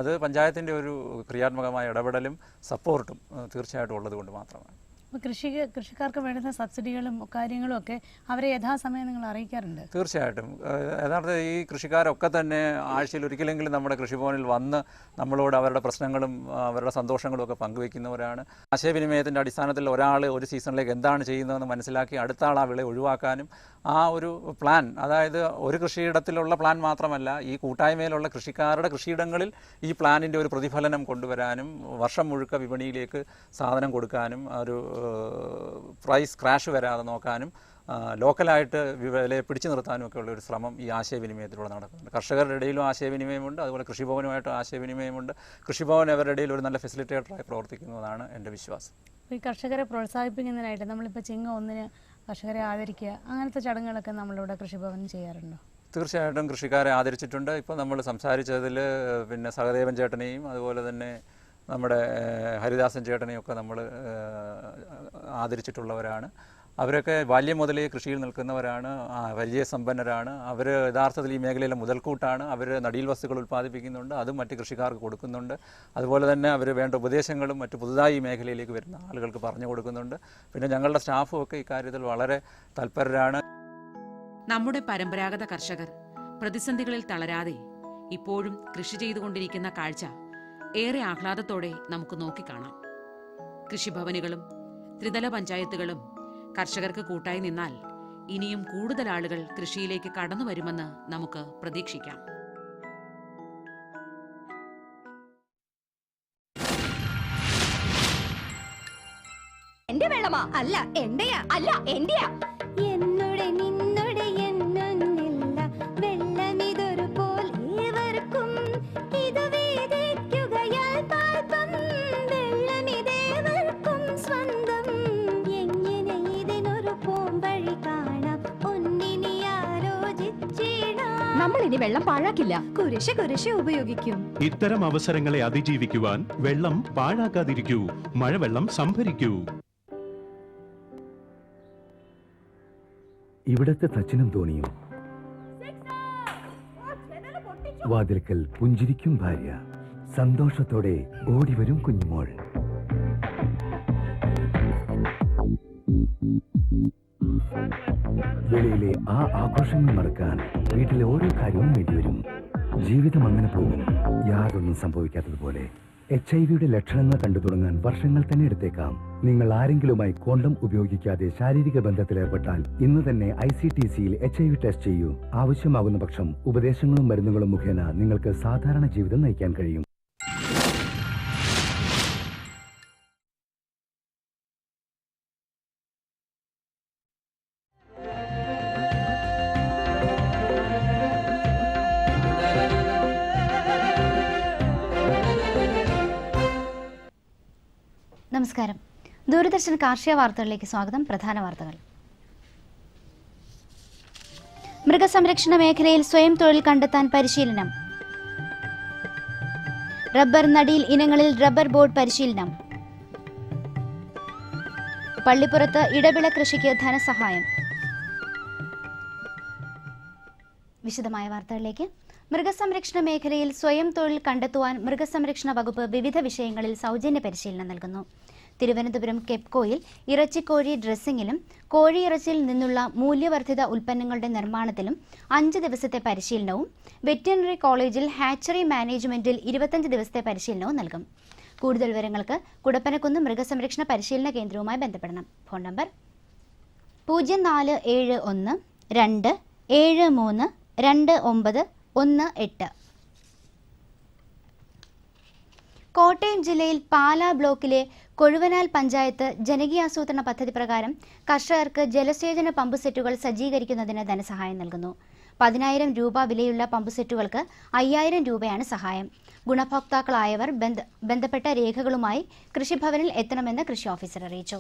അത് പഞ്ചായത്തിൻ്റെ ഒരു ക്രിയാത്മകമായ ഇടപെടലും സപ്പോർട്ടും തീർച്ചയായിട്ടും ഉള്ളതുകൊണ്ട് മാത്രമാണ്. അപ്പോൾ കൃഷിക്കാർക്ക് വേണ്ടുന്ന സബ്സിഡികളും കാര്യങ്ങളും ഒക്കെ അവരെ യഥാസമയം നിങ്ങൾ അറിയിക്കാറുണ്ട്? തീർച്ചയായിട്ടും. യഥാർത്ഥ ഈ കൃഷിക്കാരൊക്കെ തന്നെ ആഴ്ചയിൽ ഒരിക്കലെങ്കിലും നമ്മുടെ കൃഷിഭവനിൽ വന്ന് നമ്മളോട് അവരുടെ പ്രശ്നങ്ങളും അവരുടെ സന്തോഷങ്ങളും ഒക്കെ പങ്കുവയ്ക്കുന്നവരാണ്. ആശയവിനിമയത്തിൻ്റെ അടിസ്ഥാനത്തിൽ ഒരാൾ ഒരു സീസണിലേക്ക് എന്താണ് ചെയ്യുന്നതെന്ന് മനസ്സിലാക്കി അടുത്ത ആൾ ആ വിള ഒഴിവാക്കാനും ആ ഒരു പ്ലാൻ, അതായത് ഒരു കൃഷിയിടത്തിലുള്ള പ്ലാൻ മാത്രമല്ല, ഈ കൂട്ടായ്മയിലുള്ള കൃഷിക്കാരുടെ കൃഷിയിടങ്ങളിൽ ഈ പ്ലാനിൻ്റെ ഒരു പ്രതിഫലനം കൊണ്ടുവരാനും വർഷം മുഴുക്ക വിപണിയിലേക്ക് സാധനം കൊടുക്കാനും ഒരു പ്രൈസ് ക്രാഷ് വരാതെ നോക്കാനും ലോക്കലായിട്ട് വിലയെ പിടിച്ചു നിർത്താനും ഒക്കെ ഉള്ള ഒരു ശ്രമം ഈ ആശയവിനിമയത്തിലൂടെ നടക്കുന്നുണ്ട്. കർഷകരുടെ ഇടയിലും ആശയവിനിമയമുണ്ട്, അതുപോലെ കൃഷിഭവനുമായിട്ട് ആശയവിനിമയമുണ്ട്. കൃഷിഭവൻ അവരുടെ ഇടയിൽ ഒരു നല്ല ഫെസിലിറ്റേറ്ററായി പ്രവർത്തിക്കുന്നതാണ് എൻ്റെ വിശ്വാസം. ഈ കർഷകരെ പ്രോത്സാഹിപ്പിക്കുന്നതിനായിട്ട് നമ്മളിപ്പോൾ ചിങ്ങം 1 കർഷകരെ ആദരിക്കുക അങ്ങനത്തെ ചടങ്ങുകളൊക്കെ നമ്മളിവിടെ കൃഷിഭവൻ ചെയ്യാറുണ്ടോ? തീർച്ചയായിട്ടും കൃഷിക്കാരെ ആദരിച്ചിട്ടുണ്ട്. ഇപ്പോൾ നമ്മൾ സംസാരിച്ചതിൽ പിന്നെ സഹദേവൻ ചേട്ടനെയും അതുപോലെ തന്നെ നമ്മുടെ ഹരിദാസൻ ചേട്ടനെയൊക്കെ നമ്മൾ ആദരിച്ചിട്ടുള്ളവരാണ്. അവരൊക്കെ ബാല്യം മുതലേ കൃഷിയിൽ നിൽക്കുന്നവരാണ്, വലിയ സമ്പന്നരാണ്. അവർ യഥാർത്ഥത്തിൽ ഈ മേഖലയിലെ മുതൽക്കൂട്ടാണ്. അവർ നടീൽ വസ്തുക്കൾ ഉൽപ്പാദിപ്പിക്കുന്നുണ്ട്, അതും മറ്റ് കൃഷിക്കാർക്ക് കൊടുക്കുന്നുണ്ട്. അതുപോലെ തന്നെ അവർ വേണ്ട ഉപദേശങ്ങളും മറ്റ് പുതുതായി ഈ മേഖലയിലേക്ക് വരുന്ന ആളുകൾക്ക് പറഞ്ഞു കൊടുക്കുന്നുണ്ട്. പിന്നെ ഞങ്ങളുടെ സ്റ്റാഫും ഒക്കെ ഇക്കാര്യത്തിൽ വളരെ തൽപരരാണ്. നമ്മുടെ പരമ്പരാഗത കർഷകർ പ്രതിസന്ധികളിൽ തളരാതെ ഇപ്പോഴും കൃഷി ചെയ്തുകൊണ്ടിരിക്കുന്ന കാഴ്ച ഏറെ ആഹ്ലാദത്തോടെ നമുക്ക് നോക്കിക്കാണാം. കൃഷിഭവനുകളും ത്രിതല പഞ്ചായത്തുകളും കർഷകർക്ക് കൂട്ടായി നിന്നാൽ ഇനിയും കൂടുതൽ ആളുകൾ കൃഷിയിലേക്ക് കടന്നു വരുമെന്ന് നമുക്ക് പ്രതീക്ഷിക്കാം. എന്റെ വെള്ളമാ അല്ല എന്റെയാ അല്ല എന്റെയാ എന്നോടെ നിന്നോടെ എന്നൊന്നില്ല വെള്ളമിതൊരു പോൽ ഏവർക്കും ഇത് വേദിക്കുകയാൽ പാൽപ്പം വെള്ളമിതേവർക്കും സ്വന്തം എങ്ങനെ ഇതിനൊരു പോംവഴി കാണാം ഒന്നിനി ആലോചിച്ചിടാം. നമ്മളിനി വെള്ളം പാഴാക്കില്ല, കുരിശ് കുരിശ് ഉപയോഗിക്കും. ഇത്തരം അവസരങ്ങളെ അതിജീവിക്കുവാൻ വെള്ളം പാഴാക്കാതിരിക്കൂ, മഴവെള്ളം സംഭരിക്കൂ. ഇവിടത്തെ തച്ചനും തോണിയും വാതിൽക്കൽ പുഞ്ചിരിക്കും ഭാര്യ, സന്തോഷത്തോടെ ഓടിവരും കുഞ്ഞുമോൾ. വെളിയിലെ ആ ആഘോഷങ്ങൾ മറക്കാൻ വീട്ടിലെ ഓരോ കാര്യവും വേണ്ടിവരും. ജീവിതം അങ്ങനെ പോകും, യാതൊന്നും സംഭവിക്കാത്തതുപോലെ. HIV-യുടെ ലക്ഷണങ്ങൾ കണ്ടു തുടങ്ങാൻ വർഷങ്ങൾ തന്നെ എടുത്തേക്കാം. നിങ്ങൾ ആരെങ്കിലുമായി കോണ്ടം ഉപയോഗിക്കാതെ ശാരീരിക ബന്ധത്തിലേർപ്പെട്ടാൽ ഇന്ന് തന്നെ ICTC-യിൽ HIV ടെസ്റ്റ് ചെയ്യൂ. ആവശ്യമാകുന്ന പക്ഷം ഉപദേശങ്ങളും മരുന്നുകളും മുഖേന നിങ്ങൾക്ക് സാധാരണ ജീവിതം നയിക്കാൻ കഴിയും. നമസ്കാരം. ദൂരദർശൻ കാർഷിക വാർത്തകളിലേക്ക് സ്വാഗതം. പ്രധാന വാർത്തകൾ. മൃഗസംരക്ഷണ മേഖലയിൽ സ്വയം തൊഴിൽ കണ്ടെത്താൻ പരിശീലനം. റബ്ബർ നടീൽ ഇനങ്ങളിൽ റബ്ബർ ബോർഡ് പരിശീലനം. പള്ളിപ്പുറത്ത് ഇടവിള കൃഷിക്ക് ധനസഹായം. വിശദമായ വാർത്തകളിലേക്ക്. മൃഗസംരക്ഷണ മേഖലയിൽ സ്വയം തൊഴിൽ കണ്ടെത്തുവാൻ മൃഗസംരക്ഷണ വകുപ്പ് വിവിധ വിഷയങ്ങളിൽ സൗജന്യ പരിശീലനം നൽകുന്നു. തിരുവനന്തപുരം കെപ്കോയിൽ ഇറച്ചിക്കോഴി ഡ്രസ്സിങ്ങിലും കോഴിയിറച്ചിയിൽ നിന്നുള്ള മൂല്യവർദ്ധിത ഉൽപ്പന്നങ്ങളുടെ നിർമ്മാണത്തിലും 5 ദിവസത്തെ പരിശീലനവും വെറ്റിനറി കോളേജിൽ ഹാച്ചറി മാനേജ്മെന്റിൽ 25 ദിവസത്തെ പരിശീലനവും നൽകും. കൂടുതൽ വിവരങ്ങൾക്ക് കുടപ്പനക്കുന്ന് മൃഗസംരക്ഷണ പരിശീലന കേന്ദ്രവുമായി ബന്ധപ്പെടണം. Phone number 0471 273 2918. കോട്ടയം ജില്ലയിൽ പാലാ ബ്ലോക്കിലെ കൊഴുവനാൽ പഞ്ചായത്ത് ജനകീയാസൂത്രണ പദ്ധതി പ്രകാരം കർഷകർക്ക് ജലസേചന പമ്പ് സെറ്റുകൾ സജ്ജീകരിക്കുന്നതിന് ധനസഹായം നൽകുന്നു. 10,000 രൂപ വിലയുള്ള പമ്പ് സെറ്റുകൾക്ക് 5,000 രൂപയാണ് സഹായം. ഗുണഭോക്താക്കളായവർ ബന്ധപ്പെട്ട രേഖകളുമായി കൃഷിഭവനിൽ എത്തണമെന്ന് കൃഷി ഓഫീസർ അറിയിച്ചു.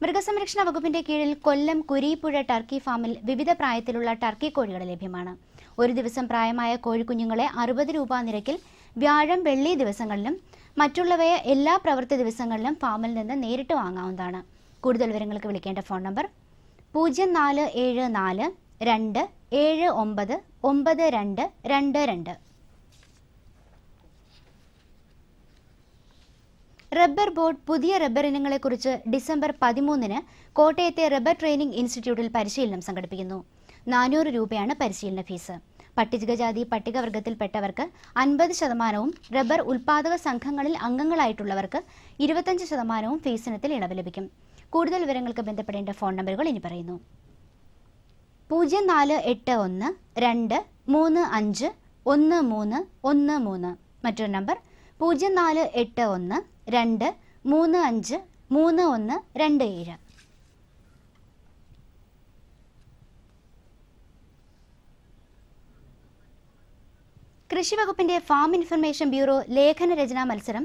മൃഗസംരക്ഷണ വകുപ്പിന്റെ കീഴിൽ കൊല്ലം കുരീപ്പുഴ ടർക്കി ഫാമിൽ വിവിധ പ്രായത്തിലുള്ള ടർക്കി കോഴികൾ ലഭ്യമാണ്. ഒരു ദിവസം പ്രായമായ കോഴിക്കുഞ്ഞുങ്ങളെ 60 രൂപ നിരക്കിൽ വ്യാഴം വെള്ളി ദിവസങ്ങളിലും മറ്റുള്ളവയെ എല്ലാ പ്രവൃത്തി ദിവസങ്ങളിലും ഫാമിൽ നിന്ന് നേരിട്ട് വാങ്ങാവുന്നതാണ്. കൂടുതൽ വിവരങ്ങൾക്ക് വിളിക്കേണ്ട ഫോൺ നമ്പർ 0474 279 9222. റബ്ബർ ബോർഡ് പുതിയ റബ്ബർ ഇനങ്ങളെക്കുറിച്ച് ഡിസംബർ 13 കോട്ടയത്തെ റബ്ബർ ട്രെയിനിംഗ് ഇൻസ്റ്റിറ്റ്യൂട്ടിൽ പരിശീലനം സംഘടിപ്പിക്കുന്നു. 400 രൂപയാണ് പരിശീലന ഫീസ്. പട്ടികജാതി പട്ടികവർഗത്തിൽപ്പെട്ടവർക്ക് 50%, റബ്ബർ ഉൽപാദക സംഘങ്ങളിൽ അംഗങ്ങളായിട്ടുള്ളവർക്ക് 25% ഫീസിനത്തിൽ ഇളവ് ലഭിക്കും. കൂടുതൽ വിവരങ്ങൾക്ക് ബന്ധപ്പെടേണ്ട ഫോൺ നമ്പറുകൾ ഇനി പറയുന്നു. 0481 235 1313. മറ്റൊരു നമ്പർ 0481 235 3127. കൃഷിവകുപ്പിന്റെ ഫാം ഇൻഫർമേഷൻ ബ്യൂറോ ലേഖന രചനാ മത്സരം,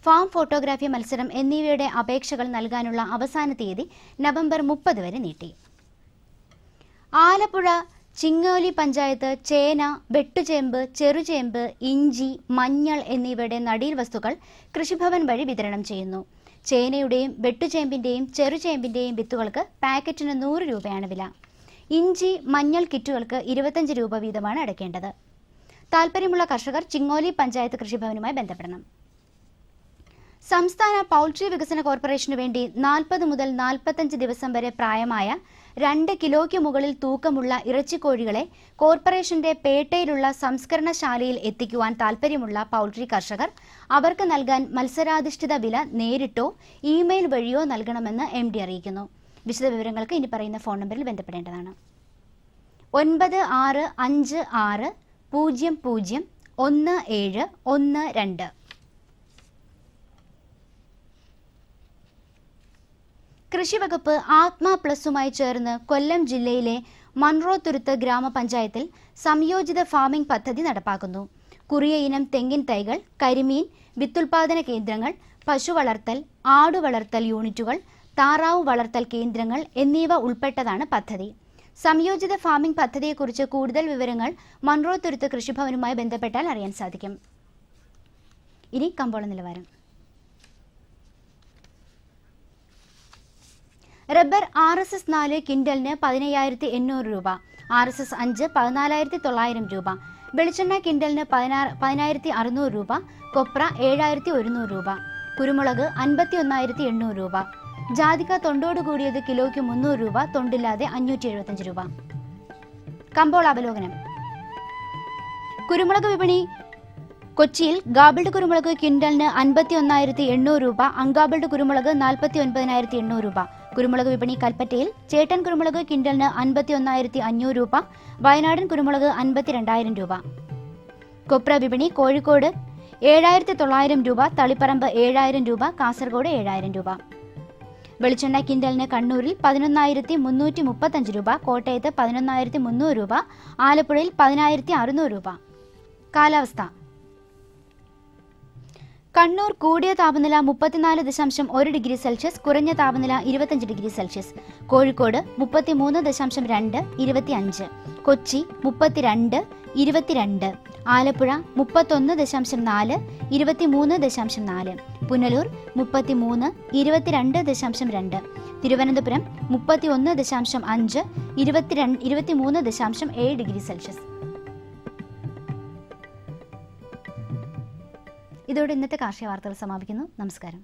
ഫാം ഫോട്ടോഗ്രാഫി മത്സരം എന്നിവയുടെ അപേക്ഷകൾ നൽകാനുള്ള അവസാന തീയതി നവംബർ 30 വരെ നീട്ടി. ആലപ്പുഴ ചിങ്ങോലി പഞ്ചായത്ത് ചേന, വെട്ടുചേമ്പ്, ചെറുചേമ്പ്, ഇഞ്ചി, മഞ്ഞൾ എന്നിവയുടെ നടീൽ വസ്തുക്കൾ കൃഷിഭവൻ വഴി വിതരണം ചെയ്യുന്നു. ചേനയുടെയും വെട്ടുചേമ്പിന്റെയും ചെറുചേമ്പിന്റെയും വിത്തുകൾക്ക് പാക്കറ്റിന് 100 രൂപയാണ് വില. ഇഞ്ചി, മഞ്ഞൾ കിറ്റുകൾക്ക് 25 രൂപ വീതമാണ് അടയ്ക്കേണ്ടത്. താൽപ്പര്യമുള്ള കർഷകർ ചിങ്ങോലി പഞ്ചായത്ത് കൃഷിഭവനുമായി ബന്ധപ്പെടണം. സംസ്ഥാന പൗൾട്രി വികസന കോർപ്പറേഷനു വേണ്ടി 40 മുതൽ 45 ദിവസം വരെ പ്രായമായ 2 കിലോയ്ക്ക് മുകളിൽ തൂക്കമുള്ള ഇറച്ചിക്കോഴികളെ കോർപ്പറേഷന്റെ പേട്ടയിലുള്ള സംസ്കരണശാലയിൽ എത്തിക്കുവാൻ താൽപ്പര്യമുള്ള പൗൾട്രി കർഷകർ അവർക്ക് നൽകാൻ മത്സരാധിഷ്ഠിത വില നേരിട്ടോ ഇമെയിൽ വഴിയോ നൽകണമെന്ന് MD അറിയിക്കുന്നു. വിശദവിവരങ്ങൾക്ക് ഇനി പറയുന്ന ഫോൺ നമ്പറിൽ ബന്ധപ്പെടേണ്ടതാണ്. 9656 00 1712. കൃഷിവകുപ്പ് ആത്മ പ്ലസുമായി ചേർന്ന് കൊല്ലം ജില്ലയിലെ മൺറോത്തുരുത്ത് ഗ്രാമപഞ്ചായത്തിൽ സംയോജിത ഫാമിംഗ് പദ്ധതി നടപ്പാക്കുന്നു. കുറിയ ഇനം തെങ്ങിൻ തൈകൾ, കരിമീൻ വിത്തുൽപാദന കേന്ദ്രങ്ങൾ, പശു വളർത്തൽ, ആടു വളർത്തൽ യൂണിറ്റുകൾ, താറാവ് വളർത്തൽ കേന്ദ്രങ്ങൾ എന്നിവ ഉൾപ്പെട്ടതാണ് പദ്ധതി. സംയോജിത ഫാമിംഗ് പദ്ധതിയെക്കുറിച്ച് കൂടുതൽ വിവരങ്ങൾ മൺറോത്തുരുത്ത് കൃഷിഭവനുമായി ബന്ധപ്പെട്ടാൽ അറിയാൻ സാധിക്കും. ഇനി കമ്പോള നിലവാരം. റബ്ബർ RSS 4 ക്വിൻ്റലിന് 15,800 രൂപ, RSS 5 14,900 രൂപ, വെളിച്ചെണ്ണ ക്വിൻ്റലിന് 10,600 രൂപ, കൊപ്ര 7,100 രൂപ, കുരുമുളക് 51,800 രൂപ, ജാതിക്ക തൊണ്ടോട് കൂടിയത് കിലോയ്ക്ക് 300 രൂപ, തൊണ്ടില്ലാതെ 575 രൂപ. കമ്പോള അവലോകനം. കുരുമുളക് വിപണി. കൊച്ചിയിൽ ഗാബിൾഡ് കുരുമുളക് ക്വിൻ്റലിന് 51,800 രൂപ, അങ്കാബിൾഡ് കുരുമുളക് 49,800 രൂപ. കുരുമുളക് വിപണി കൽപ്പറ്റയിൽ ചേട്ടൻ കുരുമുളക് ക്വിൻ്റലിന് 51,500 രൂപ, വയനാടൻ കുരുമുളക് 52,000 രൂപ. കൊപ്ര വിപണി. കോഴിക്കോട് 7,900 രൂപ, തളിപ്പറമ്പ് 7,000 രൂപ, കാസർഗോഡ് 7,000 രൂപ. വെളിച്ചെണ്ണ ക്വിൻ്റലിന് കണ്ണൂരിൽ 11,335 രൂപ, കോട്ടയത്ത് 11,300 രൂപ, ആലപ്പുഴയിൽ 10,600 രൂപ. കാലാവസ്ഥ. കണ്ണൂർ കൂടിയ താപനില 34.1 ഡിഗ്രി സെൽഷ്യസ്, കുറഞ്ഞ താപനില 25 degree Celsius. Kozhikode 33.2 25, Kochi 32 22, Alappuzha 31.4 23.4, Punalur 33 22.2, Thiruvananthapuram 31.5 23.7 degree Celsius. ഇതോടെ ഇന്നത്തെ കാർഷിക വാർത്തകൾ സമാപിക്കുന്നു. നമസ്കാരം.